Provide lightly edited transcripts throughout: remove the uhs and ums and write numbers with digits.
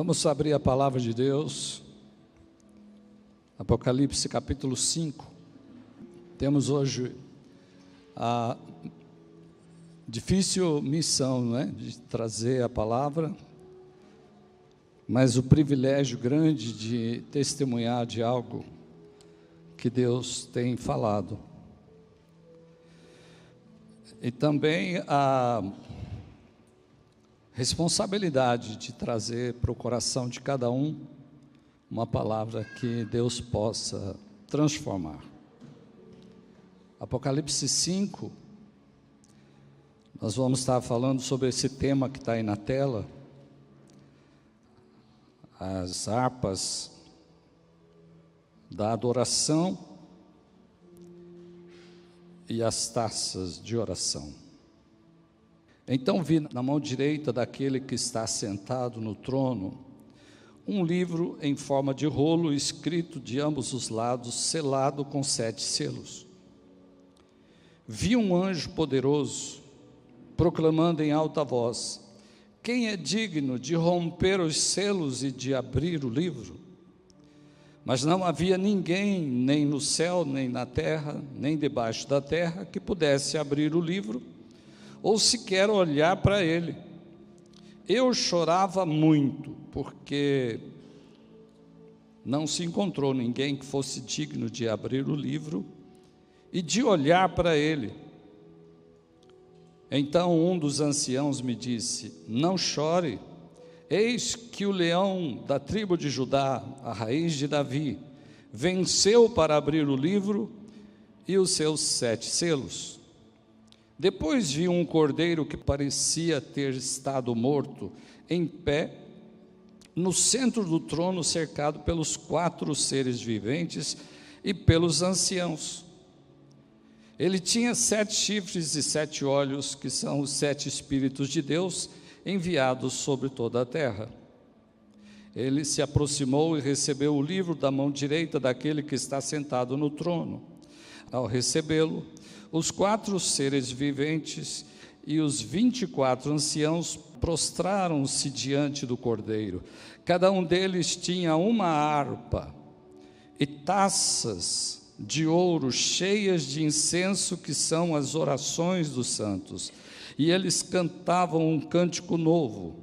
Vamos abrir a palavra de Deus, Apocalipse capítulo 5. Temos hoje a difícil missão, não é? De trazer a palavra, mas o privilégio grande de testemunhar de algo que Deus tem falado. E também a responsabilidade de trazer para o coração de cada um uma palavra que Deus possa transformar. Apocalipse 5, nós vamos estar falando sobre esse tema que está aí na tela, as harpas da adoração e as taças de oração. Então vi na mão direita daquele que está sentado no trono um livro em forma de rolo, escrito de ambos os lados, selado com 7 selos. Vi um anjo poderoso proclamando em alta voz: quem é digno de romper os selos e de abrir o livro? Mas não havia ninguém, nem no céu, nem na terra, nem debaixo da terra, que pudesse abrir o livro ou sequer olhar para ele. Eu chorava muito, porque não se encontrou ninguém que fosse digno de abrir o livro e de olhar para ele. Então um dos anciãos me disse: não chore, eis que o leão da tribo de Judá, a raiz de Davi, venceu para abrir o livro e os seus 7 selos. Depois vi um cordeiro que parecia ter estado morto, em pé, no centro do trono, cercado pelos 4 seres viventes e pelos anciãos. Ele tinha 7 chifres e 7 olhos, que são os 7 Espíritos de Deus, enviados sobre toda a terra. Ele se aproximou e recebeu o livro da mão direita daquele que está sentado no trono. Ao recebê-lo, os 4 seres viventes e os 24 anciãos prostraram-se diante do Cordeiro. Cada um deles tinha uma harpa e taças de ouro cheias de incenso, que são as orações dos santos. E eles cantavam um cântico novo: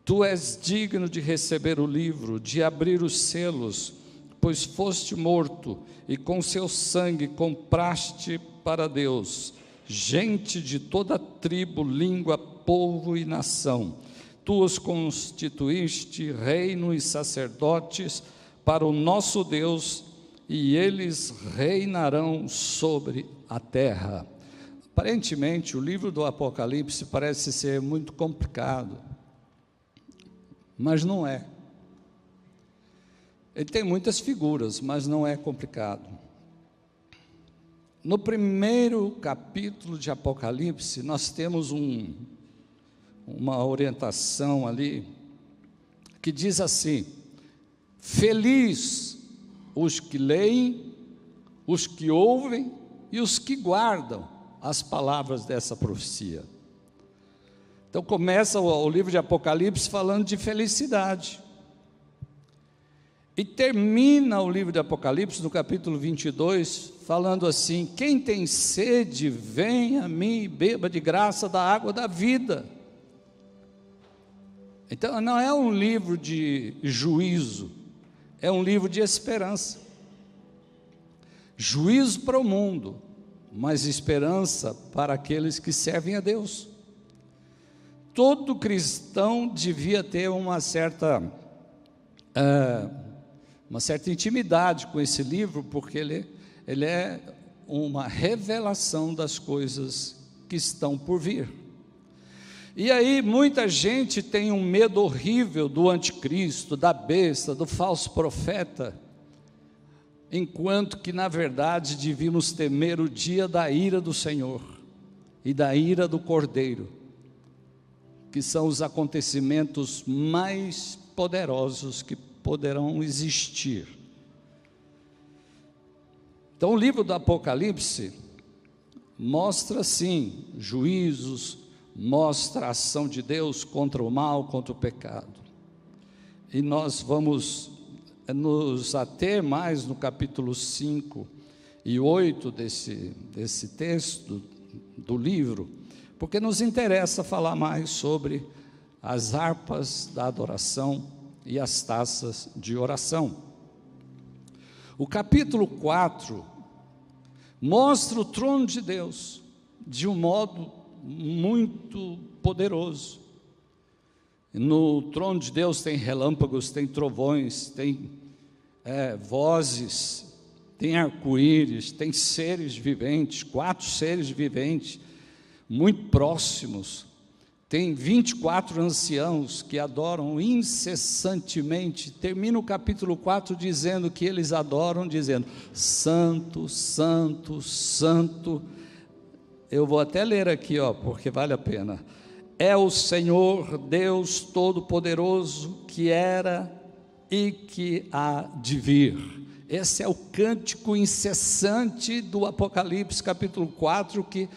tu és digno de receber o livro, de abrir os selos, pois foste morto, e com seu sangue compraste para Deus gente de toda tribo, língua, povo e nação. Tu os constituíste reino e sacerdotes para o nosso Deus, e eles reinarão sobre a terra. Aparentemente, o livro do Apocalipse parece ser muito complicado, mas não é. Ele tem muitas figuras, mas não é complicado. No primeiro capítulo de Apocalipse, nós temos uma orientação ali, que diz assim: feliz os que leem, os que ouvem e os que guardam as palavras dessa profecia. Então começa o livro de Apocalipse falando de felicidade. E termina o livro de Apocalipse, no capítulo 22, falando assim: quem tem sede, venha a mim e beba de graça da água da vida. Então não é um livro de juízo, é um livro de esperança. Juízo para o mundo, mas esperança para aqueles que servem a Deus. Todo cristão devia ter uma certa intimidade com esse livro, porque ele é uma revelação das coisas que estão por vir. E aí muita gente tem um medo horrível do anticristo, da besta, do falso profeta, enquanto que na verdade devíamos temer o dia da ira do Senhor e da ira do Cordeiro, que são os acontecimentos mais poderosos que poderão existir. Então o livro do Apocalipse mostra sim juízos, mostra a ação de Deus contra o mal, contra o pecado. e nós vamos nos ater mais no capítulo 5 e 8 desse texto do livro, porque nos interessa falar mais sobre as harpas da adoração e as taças de oração. O capítulo 4 mostra o trono de Deus de um modo muito poderoso. No trono de Deus tem relâmpagos, tem trovões, tem vozes, tem arco-íris, tem seres viventes, 4 seres viventes, muito próximos. Tem 24 anciãos que adoram incessantemente. Termina o capítulo 4 dizendo que eles adoram, dizendo: Santo, Santo, Santo. Eu vou até ler aqui, porque vale a pena. É o Senhor Deus Todo-Poderoso, que era e que há de vir. Esse é o cântico incessante do Apocalipse capítulo 4, que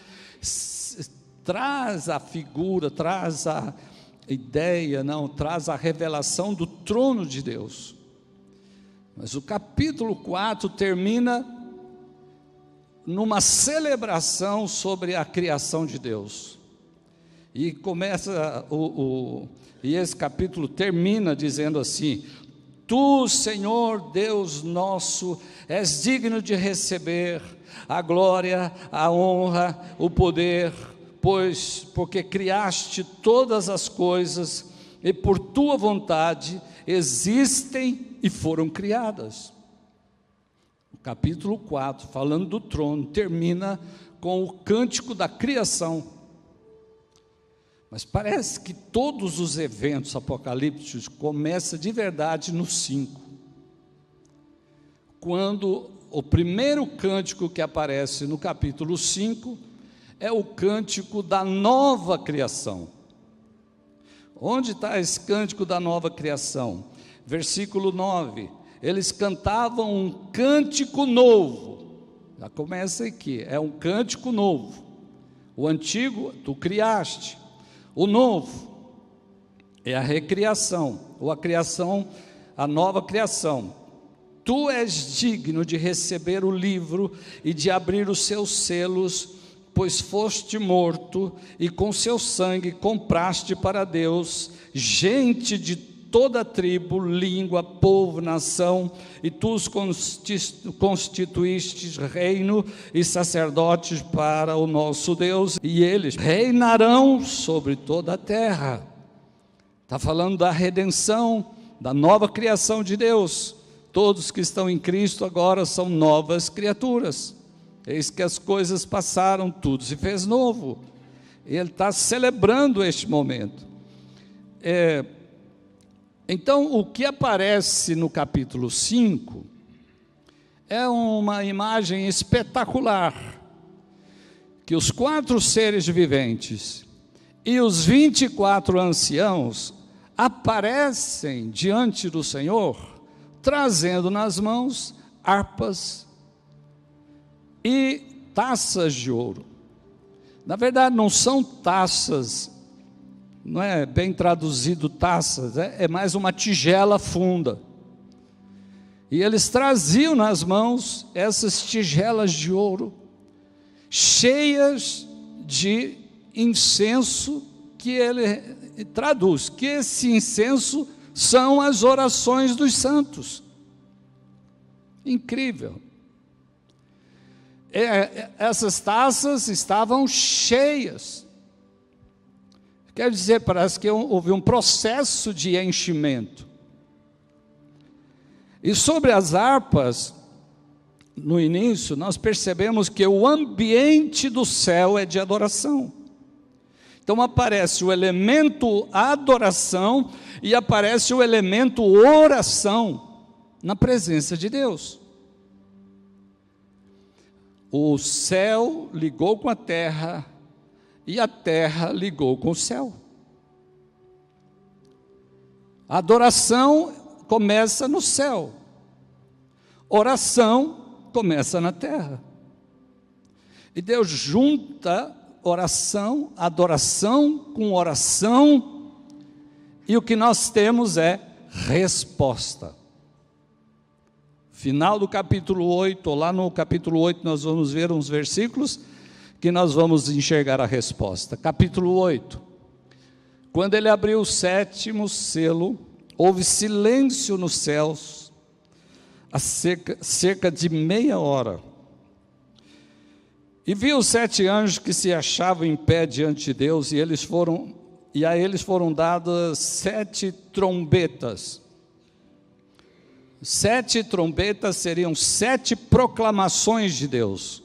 traz a figura, traz a ideia, traz a revelação do trono de Deus. Mas o capítulo 4 termina numa celebração sobre a criação de Deus. E começa, e esse capítulo termina dizendo assim: Tu, Senhor Deus nosso, és digno de receber a glória, a honra, o poder, porque criaste todas as coisas, e por tua vontade existem e foram criadas. O capítulo 4, falando do trono, termina com o cântico da criação. Mas parece que todos os eventos apocalípticos começam de verdade no 5. Quando o primeiro cântico que aparece no capítulo 5 é o cântico da nova criação. Onde está esse cântico da nova criação? Versículo 9: eles cantavam um cântico novo. Já começa aqui, é um cântico novo. O antigo tu criaste, o novo é a recriação, ou a criação, a nova criação. Tu és digno de receber o livro e de abrir os seus selos, pois foste morto e com seu sangue compraste para Deus gente de toda tribo, língua, povo, nação, e tu os constituístes reino e sacerdotes para o nosso Deus, e eles reinarão sobre toda a terra. Está falando da redenção, da nova criação de Deus. Todos que estão em Cristo agora são novas criaturas. Eis que as coisas passaram, tudo se fez novo. Ele está celebrando este momento. Então, o que aparece no capítulo 5 é uma imagem espetacular, que os 4 seres viventes e os 24 anciãos aparecem diante do Senhor, trazendo nas mãos harpas e taças de ouro. Na verdade, não são taças, não é bem traduzido taças, é mais uma tigela funda. E eles traziam nas mãos essas tigelas de ouro, cheias de incenso, que ele traduz, que esse incenso são as orações dos santos. Incrível. Essas taças estavam cheias. Quer dizer, parece que houve um processo de enchimento. E sobre as harpas, no início, nós percebemos que o ambiente do céu é de adoração. Então aparece o elemento adoração e aparece o elemento oração na presença de Deus. O céu ligou com a terra e a terra ligou com o céu. A adoração começa no céu, oração começa na terra. E Deus junta oração, adoração com oração, e o que nós temos é resposta. Final do capítulo 8, ou lá no capítulo 8 nós vamos ver uns versículos que nós vamos enxergar a resposta. Capítulo 8. Quando ele abriu o 7º selo, houve silêncio nos céus, há cerca de meia hora. E vi os 7 anjos que se achavam em pé diante de Deus, e a eles foram dadas 7 trombetas. 7 trombetas seriam 7 proclamações de Deus.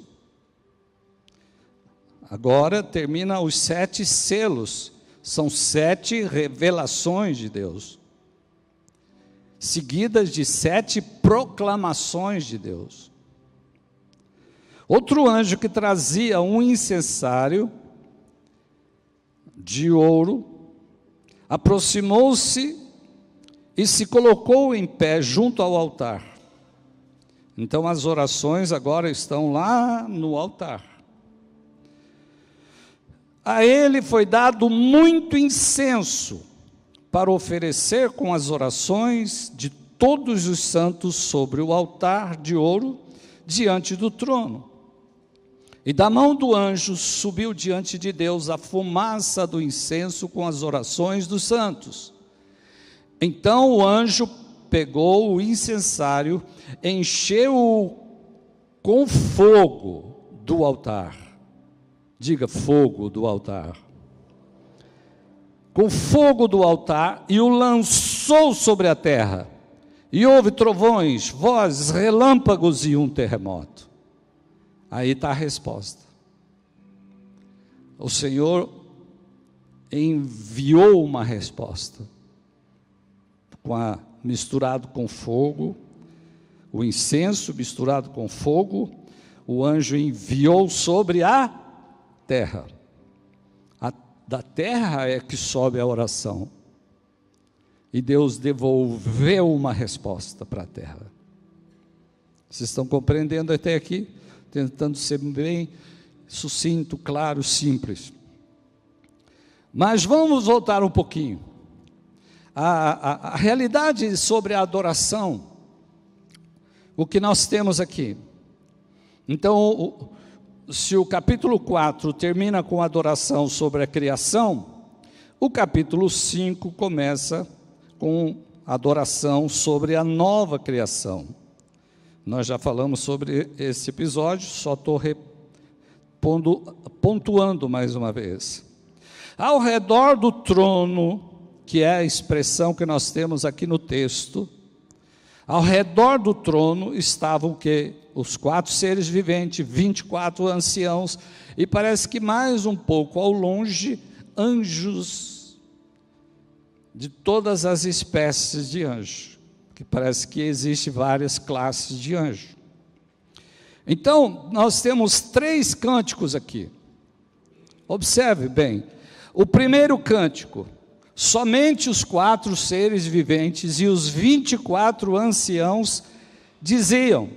Agora termina os 7 selos, são 7 revelações de Deus, seguidas de 7 proclamações de Deus. Outro anjo que trazia um incensário de ouro, aproximou-se e se colocou em pé junto ao altar. Então as orações agora estão lá no altar. A ele foi dado muito incenso para oferecer com as orações de todos os santos sobre o altar de ouro diante do trono. E da mão do anjo subiu diante de Deus a fumaça do incenso com as orações dos santos. Então o anjo pegou o incensário, encheu-o com fogo do altar. Diga, fogo do altar. Com fogo do altar, e o lançou sobre a terra. E houve trovões, vozes, relâmpagos e um terremoto. Aí está a resposta. O Senhor enviou uma resposta, misturado com fogo, o incenso misturado com fogo, o anjo enviou sobre a terra. Da terra é que sobe a oração. E Deus devolveu uma resposta para a terra. Vocês estão compreendendo até aqui? Tentando ser bem sucinto, claro, simples. Mas vamos voltar um pouquinho. A realidade sobre a adoração, o que nós temos aqui. Então, se o capítulo 4 termina com a adoração sobre a criação, o capítulo 5 começa com a adoração sobre a nova criação. Nós já falamos sobre esse episódio, só estou pontuando mais uma vez. Ao redor do trono, que é a expressão que nós temos aqui no texto, ao redor do trono estavam o quê? Os 4 seres viventes, 24 anciãos, e parece que mais um pouco ao longe, anjos de todas as espécies de anjos. Que parece que existe várias classes de anjo. Então, nós temos 3 cânticos aqui. Observe bem. O primeiro cântico, somente os 4 seres viventes e os 24 anciãos diziam: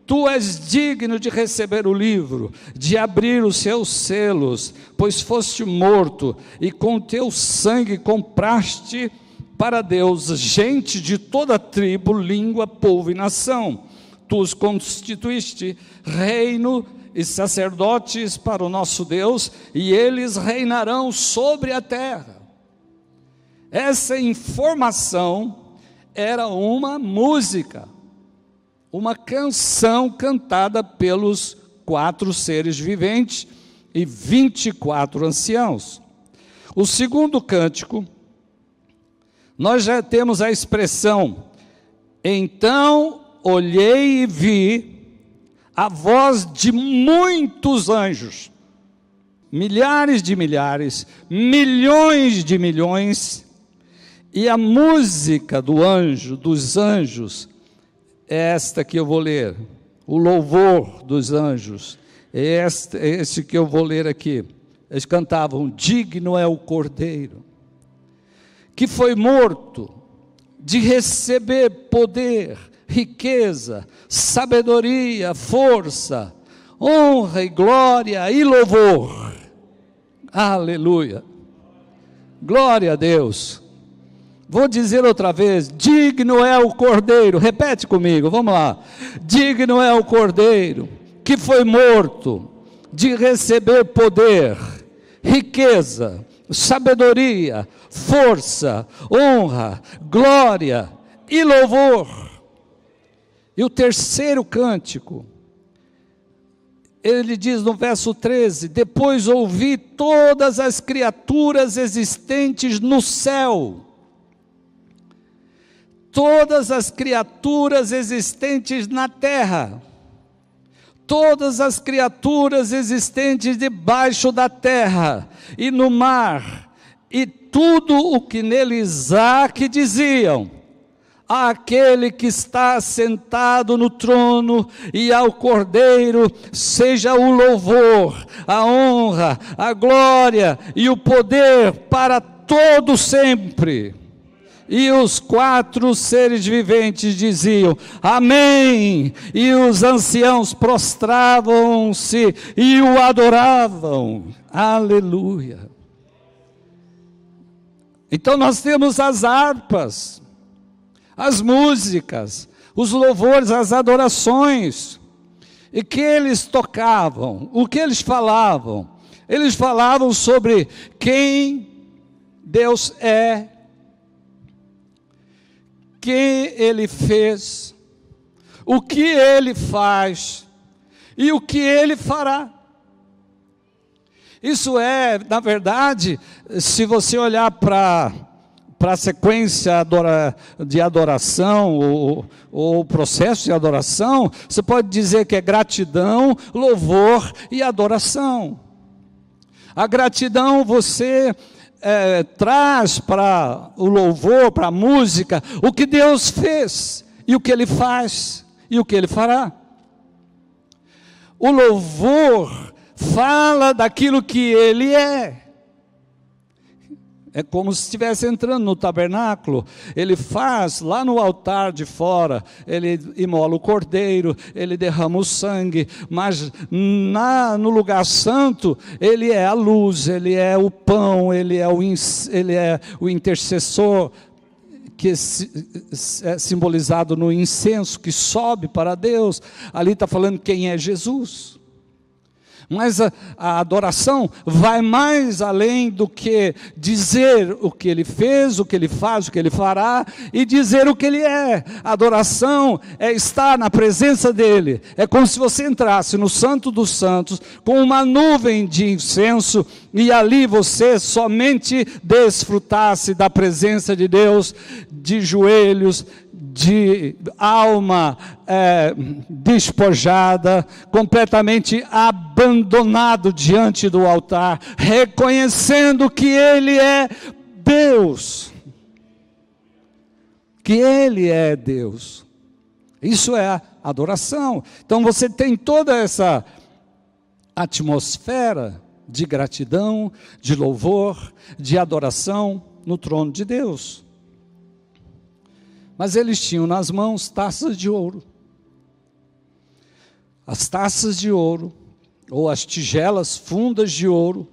Tu és digno de receber o livro, de abrir os seus selos, pois foste morto e com teu sangue compraste para Deus gente de toda tribo, língua, povo e nação. Tu os constituíste reino e sacerdotes para o nosso Deus, e eles reinarão sobre a terra. Essa informação era uma música, uma canção cantada pelos 4 seres viventes e 24 anciãos. O segundo cântico, nós já temos a expressão: então olhei e vi a voz de muitos anjos, milhares de milhares, milhões de milhões, e a música dos anjos, é esta que eu vou ler, o louvor dos anjos, é esse que eu vou ler aqui. Eles cantavam: digno é o Cordeiro, que foi morto, de receber poder, riqueza, sabedoria, força, honra e glória e louvor. Aleluia! Glória a Deus! Vou dizer outra vez: digno é o Cordeiro. Repete comigo, vamos lá. Digno é o Cordeiro que foi morto de receber poder, riqueza, sabedoria, força, honra, glória e louvor. E o terceiro cântico, ele diz no verso 13: depois ouvi todas as criaturas existentes no céu, todas as criaturas existentes na terra, todas as criaturas existentes debaixo da terra e no mar, e tudo o que neles há, que diziam: àquele que está sentado no trono e ao Cordeiro seja o louvor, a honra, a glória e o poder para todo sempre. E os 4 seres viventes diziam: amém. E os anciãos prostravam-se e o adoravam. Aleluia. Então nós temos as harpas, as músicas, os louvores, as adorações. E que eles tocavam, o que eles falavam? Eles falavam sobre quem Deus é, quem Ele fez, o que Ele faz e o que Ele fará. Isso é, na verdade, se você olhar para a sequência de adoração, ou processo de adoração, você pode dizer que é gratidão, louvor e adoração. A gratidão você traz para o louvor, para a música, o que Deus fez, e o que Ele faz, e o que Ele fará. O louvor fala daquilo que Ele é. É como se estivesse entrando no tabernáculo. Ele faz lá no altar de fora, ele imola o cordeiro, ele derrama o sangue, mas no lugar santo, ele é a luz, ele é o pão, ele é o intercessor, que é simbolizado no incenso que sobe para Deus. Ali está falando quem é Jesus. Mas a adoração vai mais além do que dizer o que Ele fez, o que Ele faz, o que Ele fará, e dizer o que Ele é. A adoração é estar na presença dEle. É como se você entrasse no Santo dos Santos com uma nuvem de incenso, e ali você somente desfrutasse da presença de Deus, de joelhos, de alma despojada, completamente abandonado diante do altar, reconhecendo que Ele é Deus, que Ele é Deus. Isso é a adoração. Então você tem toda essa atmosfera de gratidão, de louvor, de adoração no trono de Deus. Mas eles tinham nas mãos taças de ouro. As taças de ouro, ou as tigelas fundas de ouro,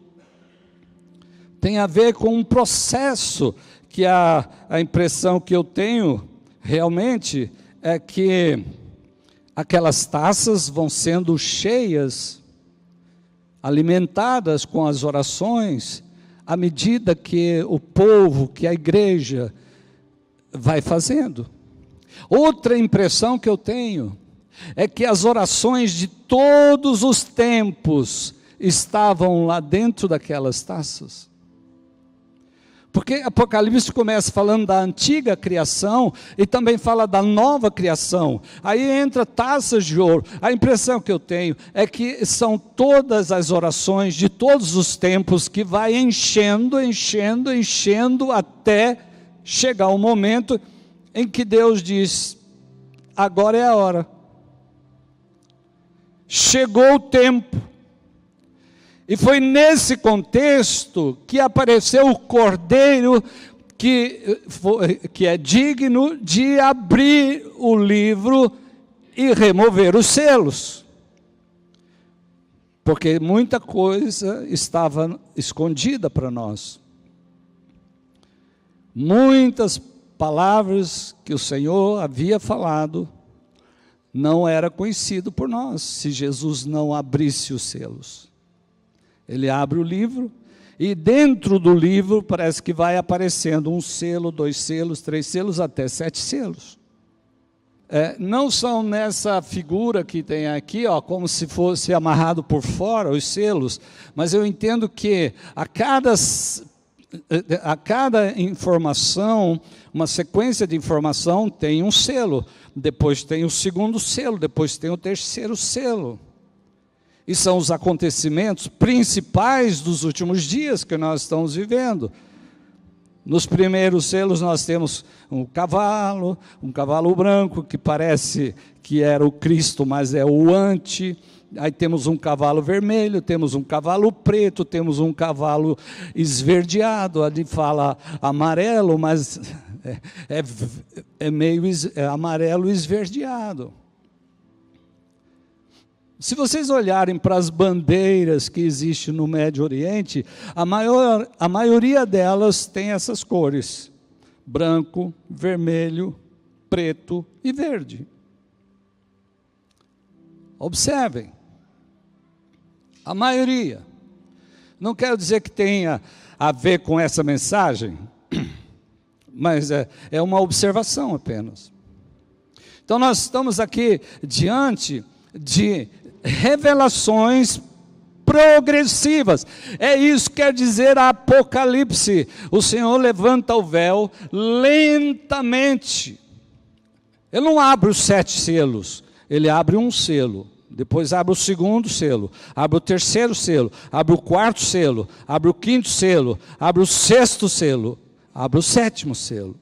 tem a ver com um processo que a impressão que eu tenho realmente é que aquelas taças vão sendo cheias, alimentadas com as orações, à medida que o povo, que a igreja vai fazendo. Outra impressão que eu tenho é que as orações de todos os tempos estavam lá dentro daquelas taças. Porque Apocalipse começa falando da antiga criação e também fala da nova criação. Aí entra taças de ouro. A impressão que eu tenho é que são todas as orações de todos os tempos que vai enchendo, enchendo, enchendo até chegar o momento em que Deus diz: agora é a hora. Chegou o tempo. E foi nesse contexto que apareceu o Cordeiro que é digno de abrir o livro e remover os selos. Porque muita coisa estava escondida para nós. Muitas palavras que o Senhor havia falado não era conhecido por nós, se Jesus não abrisse os selos. Ele abre o livro, e dentro do livro parece que vai aparecendo um selo, 2 selos, 3 selos, até 7 selos. Não são nessa figura que tem aqui, ó, como se fosse amarrado por fora os selos, mas eu entendo que a cada informação, uma sequência de informação tem um selo, depois tem o segundo selo, depois tem o terceiro selo. E são os acontecimentos principais dos últimos dias que nós estamos vivendo. Nos primeiros selos nós temos um cavalo branco, que parece que era o Cristo, mas é o anti. Aí temos um cavalo vermelho, temos um cavalo preto, temos um cavalo esverdeado, ali fala amarelo, mas é meio amarelo esverdeado. Se vocês olharem para as bandeiras que existem no Médio Oriente, a maioria delas tem essas cores: branco, vermelho, preto e verde. Observem, a maioria. Não quero dizer que tenha a ver com essa mensagem, mas é uma observação apenas. Então nós estamos aqui diante de revelações progressivas. É isso que quer dizer Apocalipse. O Senhor levanta o véu lentamente. Ele não abre os 7 selos, ele abre um selo, depois abre o segundo selo, abre o terceiro selo, abre o quarto selo, abre o quinto selo, abre o sexto selo, abre o sétimo selo.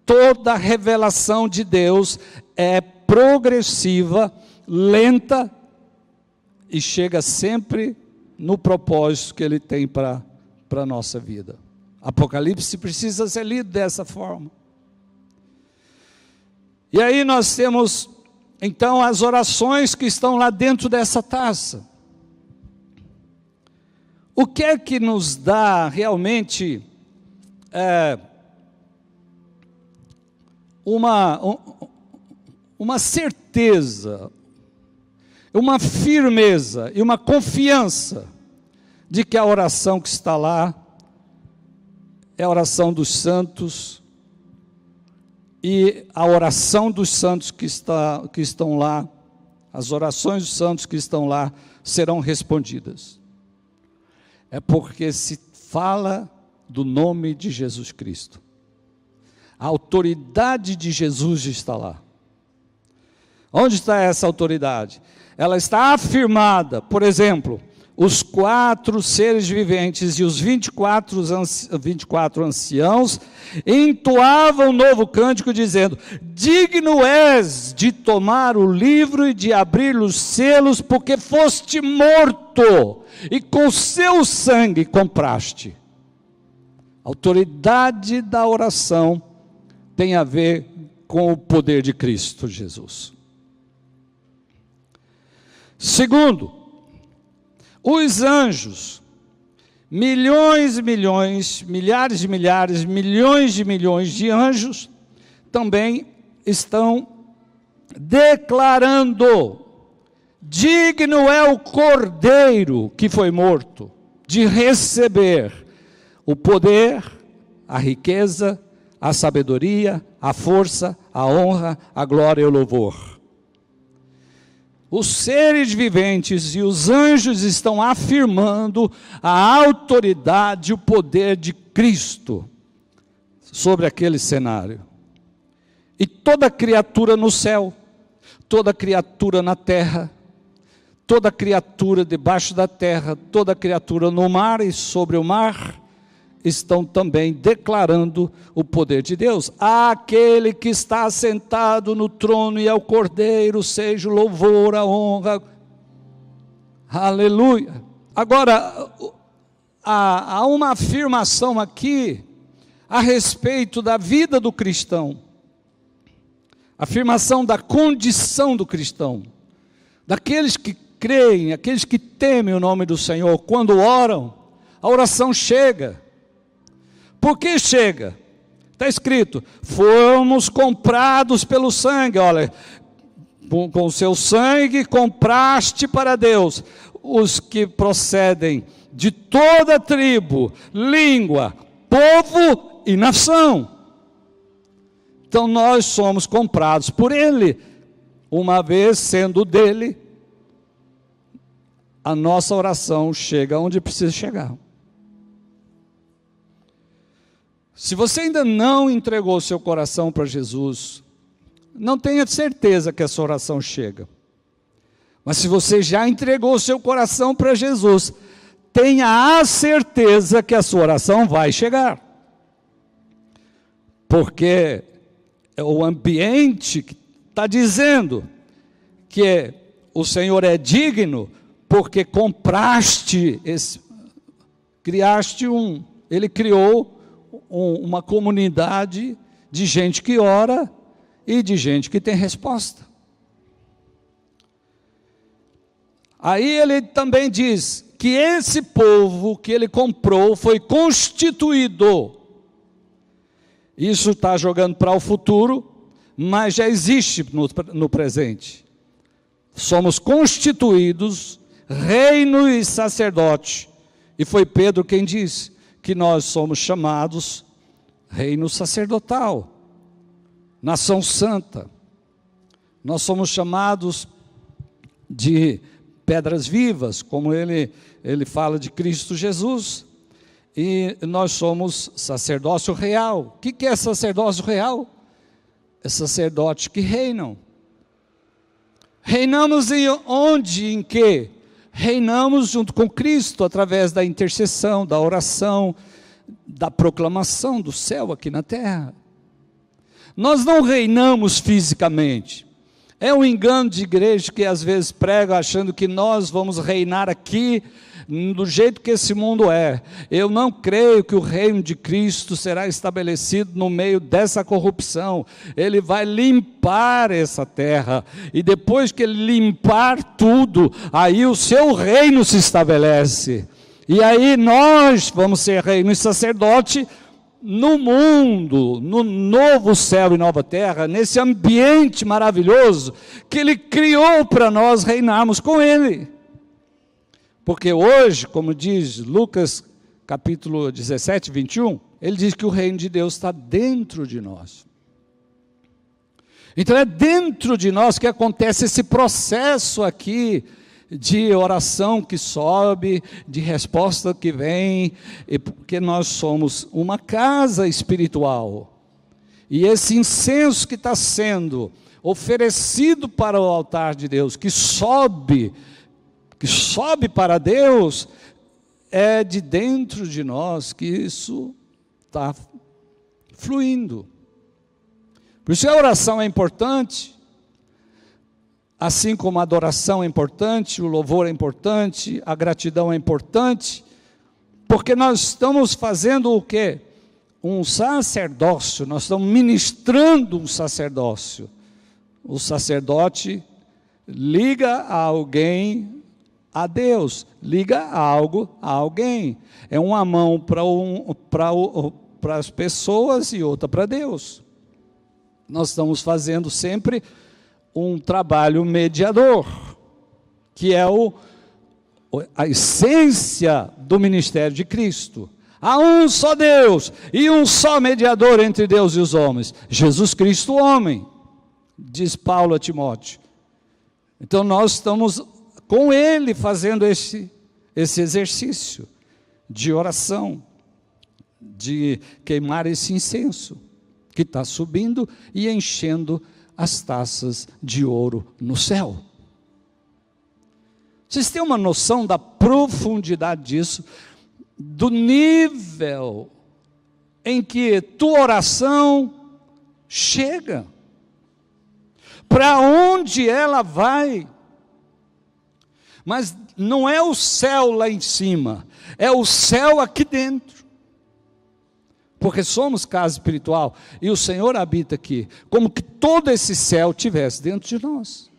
Toda a revelação de Deus é progressiva, lenta, e chega sempre no propósito que Ele tem para a nossa vida. Apocalipse precisa ser lido dessa forma. E aí nós temos, então, as orações que estão lá dentro dessa taça. O que é que nos dá realmente uma certeza, uma firmeza e uma confiança de que a oração que está lá é a oração dos santos, e a oração dos santos que estão lá, as orações dos santos que estão lá serão respondidas? É porque se fala do nome de Jesus Cristo. A autoridade de Jesus está lá. Onde está essa autoridade? Ela está afirmada, por exemplo, os 4 seres viventes e os 24 anciãos entoavam um novo cântico dizendo: digno és de tomar o livro e de abrir os selos, porque foste morto e com seu sangue compraste. A autoridade da oração tem a ver com o poder de Cristo Jesus. Segundo, os anjos, milhões e milhões, milhares de milhares, milhões de anjos, também estão declarando: digno é o Cordeiro que foi morto de receber o poder, a riqueza, a sabedoria, a força, a honra, a glória e o louvor. Os seres viventes e os anjos estão afirmando a autoridade e o poder de Cristo sobre aquele cenário. E toda criatura no céu, toda criatura na terra, toda criatura debaixo da terra, toda criatura no mar e sobre o mar, estão também declarando o poder de Deus. Aquele que está sentado no trono e ao Cordeiro seja o louvor, a honra. Aleluia. Agora, há uma afirmação aqui a respeito da vida do cristão. Afirmação da condição do cristão. Daqueles que creem, aqueles que temem o nome do Senhor, quando oram, a oração chega. Por que chega? Está escrito: fomos comprados pelo sangue. Olha, com o seu sangue compraste para Deus os que procedem de toda tribo, língua, povo e nação. Então nós somos comprados por Ele. Uma vez sendo dele, a nossa oração chega onde precisa chegar. Se você ainda não entregou seu coração para Jesus, não tenha certeza que essa oração chega. Mas se você já entregou seu coração para Jesus, tenha a certeza que a sua oração vai chegar. Porque o ambiente que está dizendo que o Senhor é digno, porque compraste, Ele criou uma comunidade de gente que ora e de gente que tem resposta. Aí ele também diz que esse povo que ele comprou foi constituído. Isso está jogando para o futuro, mas já existe no presente. Somos constituídos reino e sacerdote. E foi Pedro quem disse que nós somos chamados reino sacerdotal, nação santa. Nós somos chamados de pedras vivas, como ele fala de Cristo Jesus. E nós somos sacerdócio real. O que é sacerdócio real? É sacerdotes que reinam. Reinamos em que? Reinamos junto com Cristo, através da intercessão, da oração, da proclamação do céu aqui na terra. Nós não reinamos fisicamente. É um engano de igreja que às vezes prega achando que nós vamos reinar aqui do jeito que esse mundo é. Eu não creio que o reino de Cristo será estabelecido no meio dessa corrupção. Ele vai limpar essa terra, e depois que ele limpar tudo, aí o seu reino se estabelece, e aí nós vamos ser reino e sacerdote no mundo, no novo céu e nova terra, nesse ambiente maravilhoso que ele criou para nós reinarmos com ele. Porque hoje, como diz Lucas capítulo 17, 21, ele diz que o reino de Deus está dentro de nós. Então é dentro de nós que acontece esse processo aqui de oração que sobe, de resposta que vem, porque nós somos uma casa espiritual. E esse incenso que está sendo oferecido para o altar de Deus, que sobe para Deus, é de dentro de nós que isso está fluindo. Por isso a oração é importante, assim como a adoração é importante, o louvor é importante, a gratidão é importante, porque nós estamos fazendo o quê? Um sacerdócio, nós estamos ministrando um sacerdócio. O sacerdote liga a alguém a Deus, liga algo a alguém. É uma mão para as pessoas e outra para Deus. Nós estamos fazendo sempre um trabalho mediador, que é a essência do ministério de Cristo. Há um só Deus e um só mediador entre Deus e os homens, Jesus Cristo homem, diz Paulo a Timóteo. Então nós estamos com ele fazendo esse exercício de oração, de queimar esse incenso que está subindo e enchendo as taças de ouro no céu. Vocês têm uma noção da profundidade disso, do nível em que tua oração chega, para onde ela vai. Mas não é o céu lá em cima, é o céu aqui dentro. Porque somos casa espiritual e o Senhor habita aqui, como que todo esse céu estivesse dentro de nós.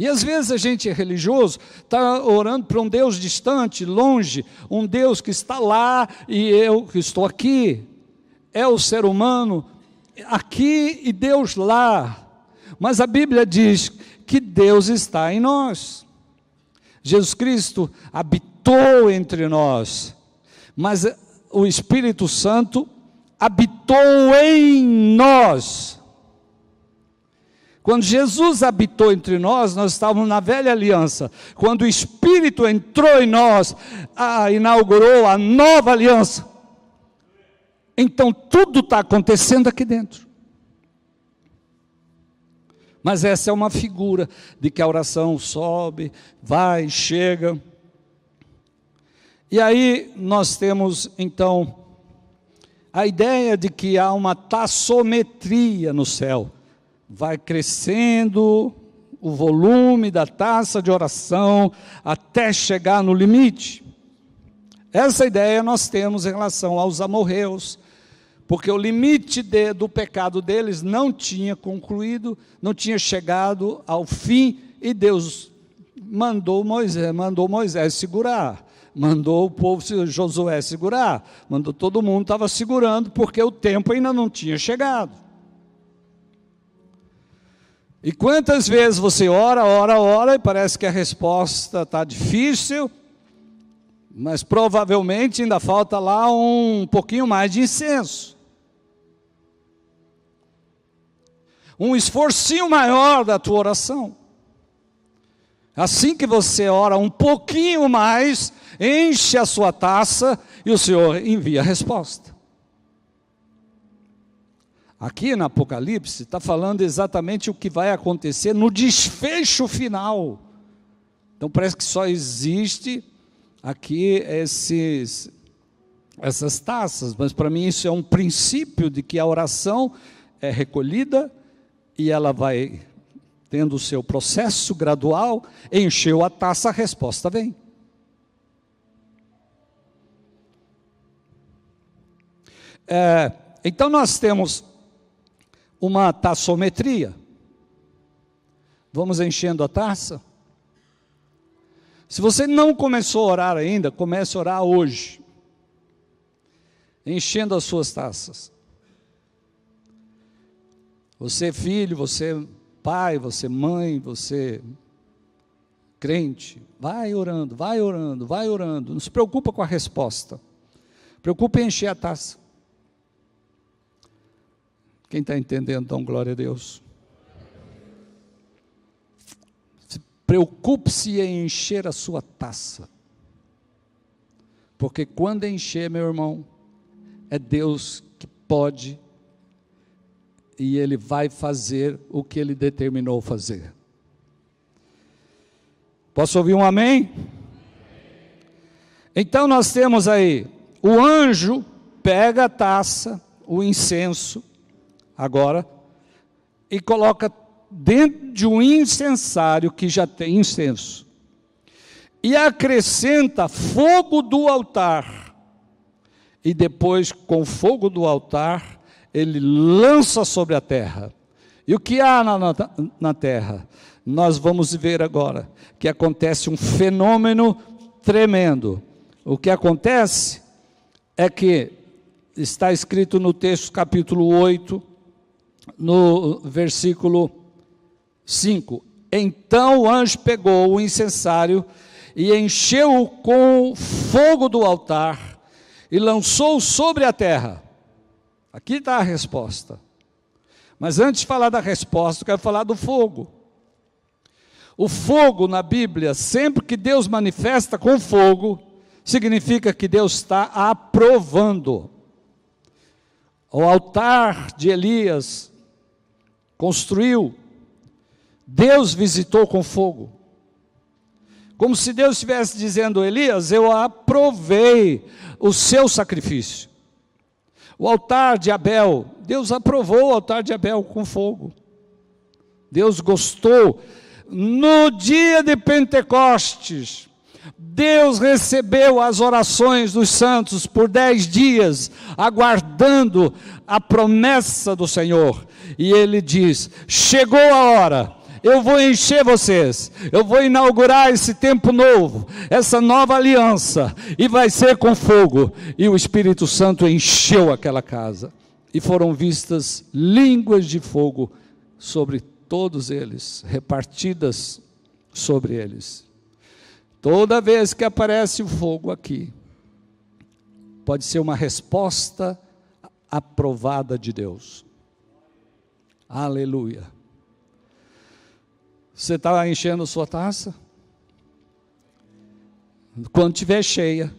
E às vezes a gente é religioso, está orando para um Deus distante, longe, um Deus que está lá e eu que estou aqui. É o ser humano aqui e Deus lá. Mas a Bíblia diz que Deus está em nós. Jesus Cristo habitou entre nós, mas o Espírito Santo habitou em nós. Quando Jesus habitou entre nós, nós estávamos na velha aliança. Quando o Espírito entrou em nós, inaugurou a nova aliança. Então tudo está acontecendo aqui dentro. Mas essa é uma figura de que a oração sobe, vai, chega. E aí nós temos então a ideia de que há uma tassometria no céu. Vai crescendo o volume da taça de oração até chegar no limite. Essa ideia nós temos em relação aos amorreus, porque o limite do pecado deles não tinha concluído, não tinha chegado ao fim, e Deus mandou Moisés segurar, mandou o povo, Josué segurar, mandou todo mundo, estava segurando, porque o tempo ainda não tinha chegado. E quantas vezes você ora, e parece que a resposta está difícil, mas provavelmente ainda falta lá um pouquinho mais de incenso. Um esforcinho maior da tua oração. Assim que você ora um pouquinho mais, enche a sua taça e o Senhor envia a resposta. Aqui no Apocalipse está falando exatamente o que vai acontecer no desfecho final. Então parece que só existe aqui essas taças, mas para mim isso é um princípio de que a oração é recolhida e ela vai tendo o seu processo gradual, encheu a taça, a resposta vem. Então nós temos uma tassometria. Vamos enchendo a taça. Se você não começou a orar ainda, comece a orar hoje, enchendo as suas taças. Você filho, você pai, você mãe, você crente, vai orando, vai orando, vai orando. Não se preocupa com a resposta. Preocupa em encher a taça. Quem está entendendo, dá glória a Deus. Preocupe-se em encher a sua taça. Porque quando encher, meu irmão, é Deus que pode e Ele vai fazer o que Ele determinou fazer. Posso ouvir um amém? Então nós temos aí, o anjo pega a taça, o incenso, agora, e coloca dentro de um incensário que já tem incenso, e acrescenta fogo do altar, e depois com o fogo do altar, ele lança sobre a terra. E o que há na terra? Nós vamos ver agora, que acontece um fenômeno tremendo. O que acontece é que, está escrito no texto capítulo 8, no versículo 5, então o anjo pegou o incensário e encheu-o com o fogo do altar e lançou sobre a terra. Aqui está a resposta. Mas antes de falar da resposta, eu quero falar do fogo. O fogo na Bíblia, sempre que Deus manifesta com fogo, significa que Deus está aprovando. O altar de Elias construiu, Deus visitou com fogo. Como se Deus estivesse dizendo: Elias, eu aprovei o seu sacrifício. O altar de Abel, Deus aprovou o altar de Abel com fogo. Deus gostou. No dia de Pentecostes, Deus recebeu as orações dos santos por 10 dias, aguardando a promessa do Senhor. E Ele diz: chegou a hora, eu vou encher vocês, eu vou inaugurar esse tempo novo, essa nova aliança, e vai ser com fogo. E o Espírito Santo encheu aquela casa, e foram vistas línguas de fogo sobre todos eles, repartidas sobre eles. Toda vez que aparece o fogo aqui, pode ser uma resposta aprovada de Deus. Aleluia. Você está enchendo sua taça? Quando estiver cheia,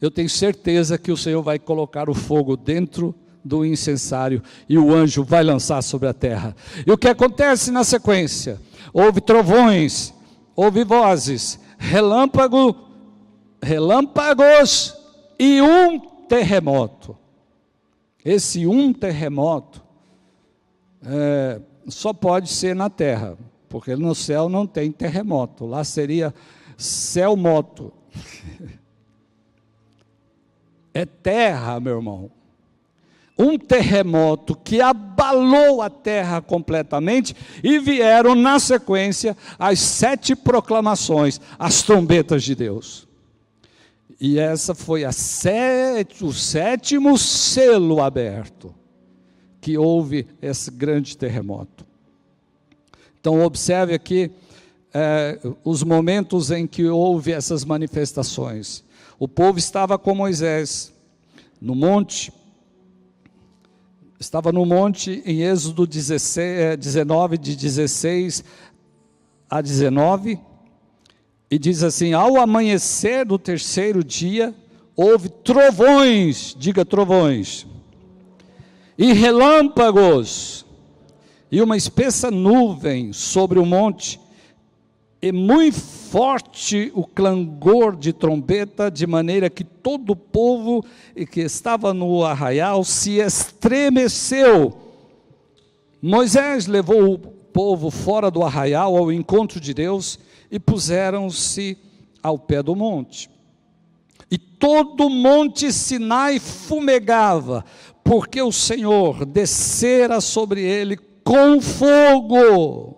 eu tenho certeza que o Senhor vai colocar o fogo dentro do incensário e o anjo vai lançar sobre a terra. E o que acontece na sequência? Houve trovões, houve vozes, relâmpagos e um terremoto. Esse um terremoto só pode ser na terra, porque no céu não tem terremoto, lá seria céu-moto. É terra, meu irmão. Um terremoto que abalou a terra completamente, e vieram na sequência as 7 proclamações, as trombetas de Deus. E essa foi o 7º selo aberto, que houve esse grande terremoto. Então observe aqui os momentos em que houve essas manifestações. O povo estava com Moisés no monte, estava no monte em Êxodo 19, de 16 a 19, e diz assim: ao amanhecer do 3º dia, houve trovões, diga trovões, e relâmpagos, e uma espessa nuvem sobre o monte, e muito forte o clangor de trombeta, de maneira que todo o povo que estava no arraial se estremeceu. Moisés levou o povo fora do arraial ao encontro de Deus, e puseram-se ao pé do monte. E todo o monte Sinai fumegava, porque o Senhor descera sobre ele com fogo.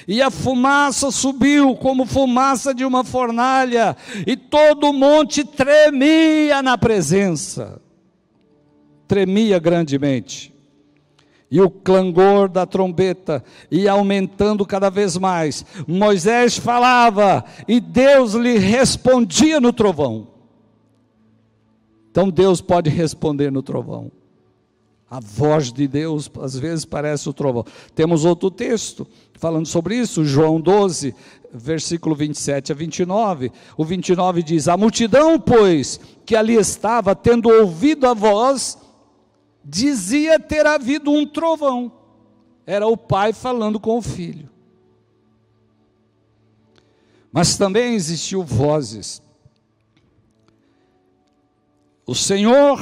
E a fumaça subiu como fumaça de uma fornalha, e todo o monte tremia na presença, tremia grandemente. E o clangor da trombeta ia aumentando cada vez mais. Moisés falava, e Deus lhe respondia no trovão. Então Deus pode responder no trovão. A voz de Deus às vezes parece o trovão. Temos outro texto falando sobre isso, João 12, versículo 27 a 29. O 29 diz: a multidão, pois, que ali estava, tendo ouvido a voz, dizia ter havido um trovão. Era o pai falando com o filho. Mas também existiu vozes. O Senhor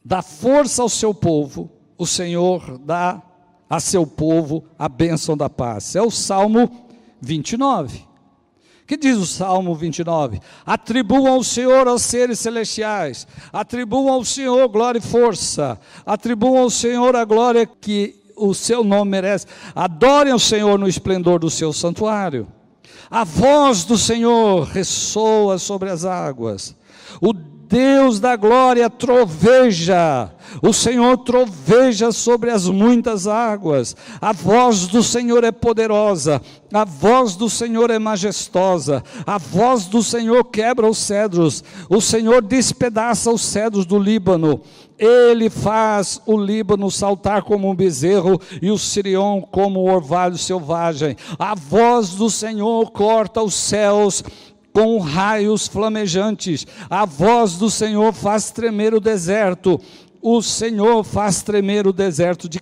dá força ao seu povo, o Senhor dá a seu povo a bênção da paz. É o Salmo 29. Que diz o Salmo 29? Atribuam ao Senhor aos seres celestiais, atribuam ao Senhor glória e força, atribuam ao Senhor a glória que o seu nome merece, adorem ao Senhor no esplendor do seu santuário. A voz do Senhor ressoa sobre as águas, o Deus da glória troveja, o Senhor troveja sobre as muitas águas. A voz do Senhor é poderosa, a voz do Senhor é majestosa, a voz do Senhor quebra os cedros, o Senhor despedaça os cedros do Líbano. Ele faz o Líbano saltar como um bezerro e o Sirion como um orvalho selvagem. A voz do Senhor corta os céus com raios flamejantes. A voz do Senhor faz tremer o deserto. O Senhor faz tremer o deserto de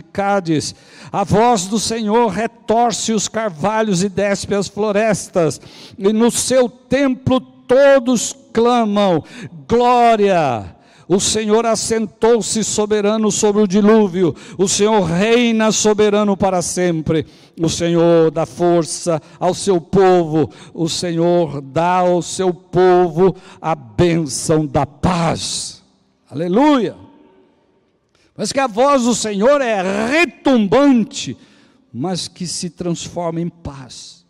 Cádiz. A voz do Senhor retorce os carvalhos e despe as florestas. E no seu templo todos clamam: glória! O Senhor assentou-se soberano sobre o dilúvio, o Senhor reina soberano para sempre. O Senhor dá força ao seu povo, o Senhor dá ao seu povo a bênção da paz. Aleluia! Mas que a voz do Senhor é retumbante, mas que se transforma em paz.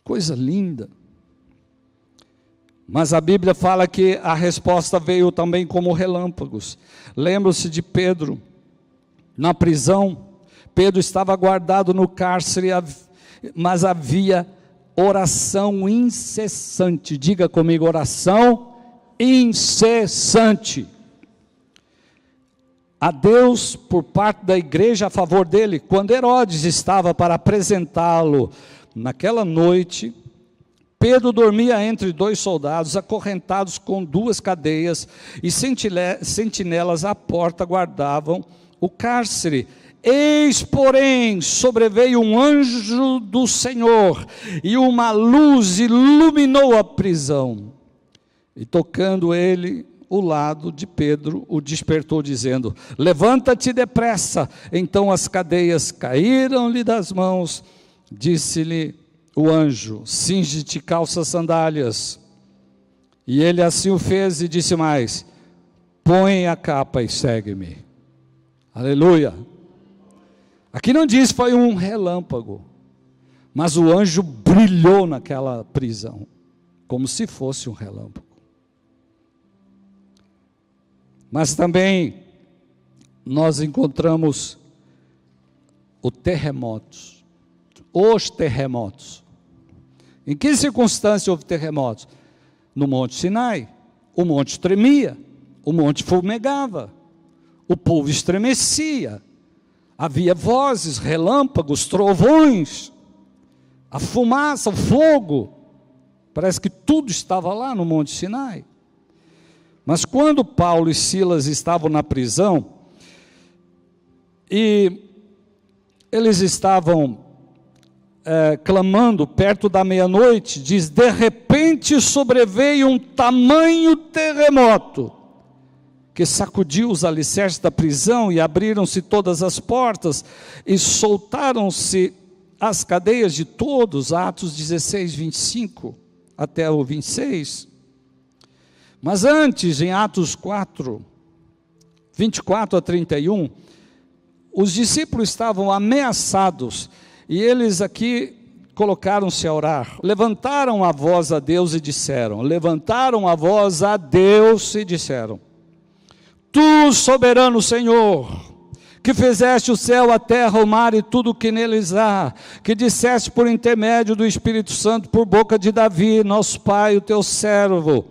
Coisa linda. Mas a Bíblia fala que a resposta veio também como relâmpagos. Lembra-se de Pedro, na prisão. Pedro estava guardado no cárcere, mas havia oração incessante. Diga comigo, oração incessante. A Deus por parte da igreja a favor dele. Quando Herodes estava para apresentá-lo naquela noite, Pedro dormia entre 2 soldados, acorrentados com 2 cadeias, e sentinelas à porta guardavam o cárcere. Eis, porém, sobreveio um anjo do Senhor, e uma luz iluminou a prisão. E tocando ele o lado de Pedro, o despertou, dizendo: levanta-te depressa. Então as cadeias caíram-lhe das mãos. Disse-lhe o anjo: cinge-te, calça sandálias. E ele assim o fez e disse mais: põe a capa e segue-me. Aleluia. Aqui não diz foi um relâmpago, mas o anjo brilhou naquela prisão, como se fosse um relâmpago. Mas também nós encontramos os terremotos. Em que circunstância houve terremotos? No Monte Sinai, o monte tremia, o monte fumegava, o povo estremecia, havia vozes, relâmpagos, trovões, a fumaça, o fogo, parece que tudo estava lá no Monte Sinai. Mas quando Paulo e Silas estavam na prisão, e eles estavam clamando perto da meia-noite, diz: de repente sobreveio um tamanho terremoto, que sacudiu os alicerces da prisão, e abriram-se todas as portas, e soltaram-se as cadeias de todos. Atos 16, 25 até o 26. Mas antes, em Atos 4, 24 a 31, os discípulos estavam ameaçados, e eles aqui colocaram-se a orar, levantaram a voz a Deus e disseram, Tu, soberano Senhor, que fizeste o céu, a terra, o mar e tudo o que neles há, que disseste por intermédio do Espírito Santo, por boca de Davi, nosso pai, o teu servo,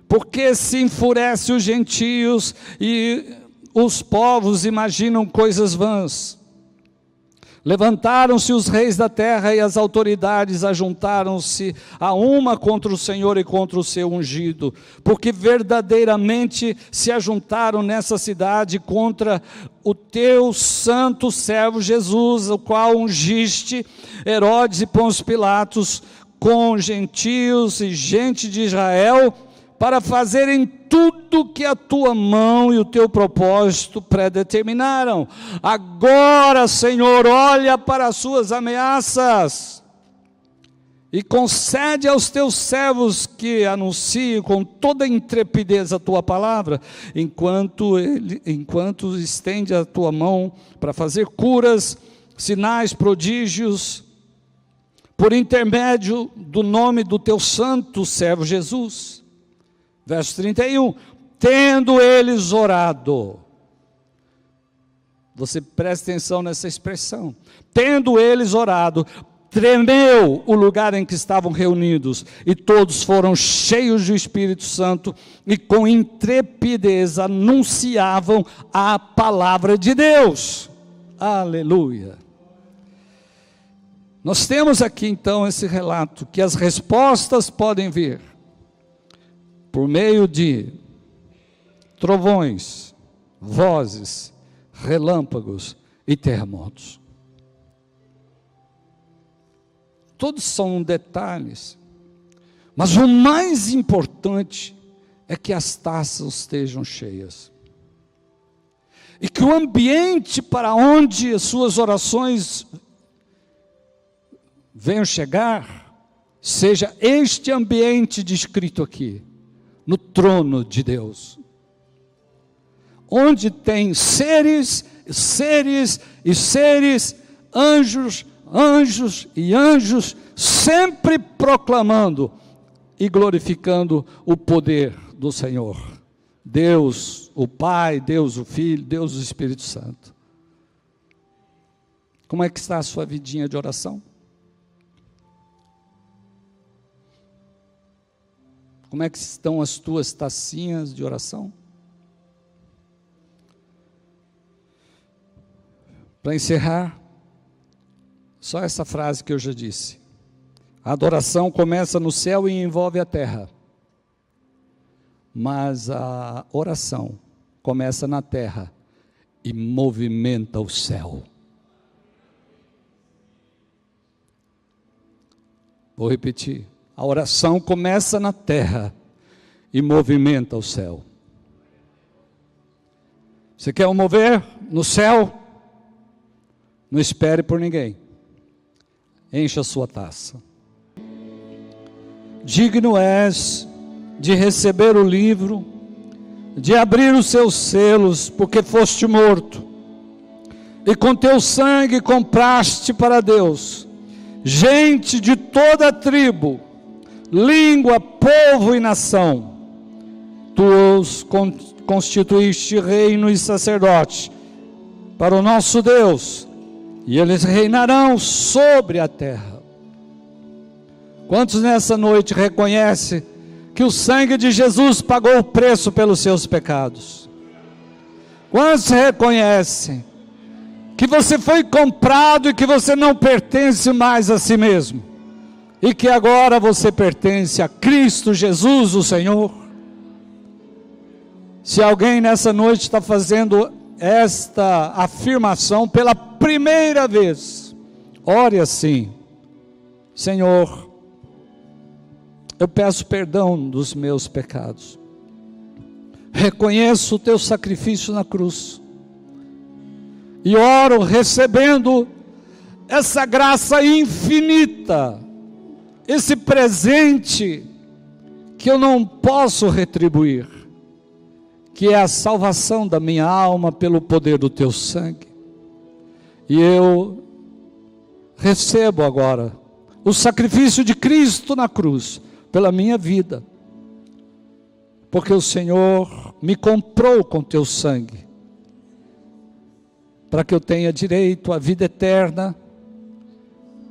porque se enfurece os gentios e os povos imaginam coisas vãs. Levantaram-se os reis da terra e as autoridades ajuntaram-se a uma contra o Senhor e contra o seu ungido, porque verdadeiramente se ajuntaram nessa cidade contra o teu santo servo Jesus, o qual ungiste Herodes e Pôncio Pilatos com gentios e gente de Israel, para fazerem tudo que a tua mão e o teu propósito predeterminaram. Agora, Senhor, olha para as suas ameaças e concede aos teus servos que anunciem com toda intrepidez a tua palavra, enquanto estende a tua mão para fazer curas, sinais, prodígios, por intermédio do nome do teu santo servo Jesus. Verso 31, tendo eles orado, você presta atenção nessa expressão, tendo eles orado, tremeu o lugar em que estavam reunidos, e todos foram cheios do Espírito Santo, e com intrepidez anunciavam a palavra de Deus. Aleluia. Nós temos aqui então esse relato, que as respostas podem vir por meio de trovões, vozes, relâmpagos e terremotos. Todos são detalhes, mas o mais importante é que as taças estejam cheias, e que o ambiente para onde as suas orações venham chegar, seja este ambiente descrito aqui, no trono de Deus, onde tem seres, seres e seres, anjos, anjos e anjos, sempre proclamando e glorificando o poder do Senhor. Deus o Pai, Deus o Filho, Deus o Espírito Santo. Como é que está a sua vidinha de oração? Como é que estão as tuas tacinhas de oração? Para encerrar, só essa frase que eu já disse. A adoração começa no céu e envolve a terra. Mas a oração começa na terra e movimenta o céu. Vou repetir. A oração começa na terra e movimenta o céu. Você quer o mover no céu? Não espere por ninguém. Encha a sua taça. Digno és de receber o livro, de abrir os seus selos, porque foste morto, e com teu sangue compraste para Deus gente de toda a tribo, língua, povo e nação. Tu os constituíste reino e sacerdote para o nosso Deus, e eles reinarão sobre a terra. Quantos nessa noite reconhecem que o sangue de Jesus pagou o preço pelos seus pecados? Quantos reconhecem que você foi comprado e que você não pertence mais a si mesmo, e que agora você pertence a Cristo Jesus, o Senhor? Se alguém nessa noite está fazendo esta afirmação pela primeira vez, ore assim: Senhor, eu peço perdão dos meus pecados, reconheço o teu sacrifício na cruz, e oro recebendo essa graça infinita, esse presente que eu não posso retribuir, que é a salvação da minha alma pelo poder do teu sangue. E eu recebo agora o sacrifício de Cristo na cruz pela minha vida, porque o Senhor me comprou com teu sangue, para que eu tenha direito à vida eterna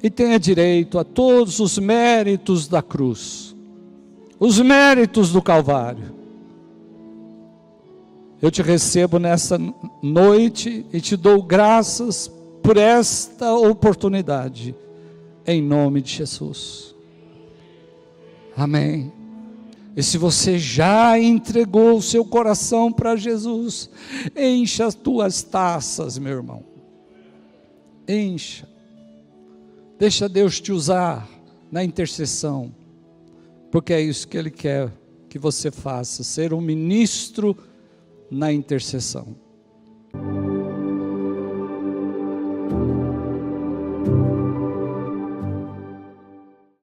e tenha direito a todos os méritos da cruz, os méritos do Calvário. Eu te recebo nessa noite e te dou graças por esta oportunidade, em nome de Jesus. Amém. E se você já entregou o seu coração para Jesus, encha as tuas taças, meu irmão. Encha. Deixa Deus te usar na intercessão, porque é isso que Ele quer que você faça, ser um ministro na intercessão.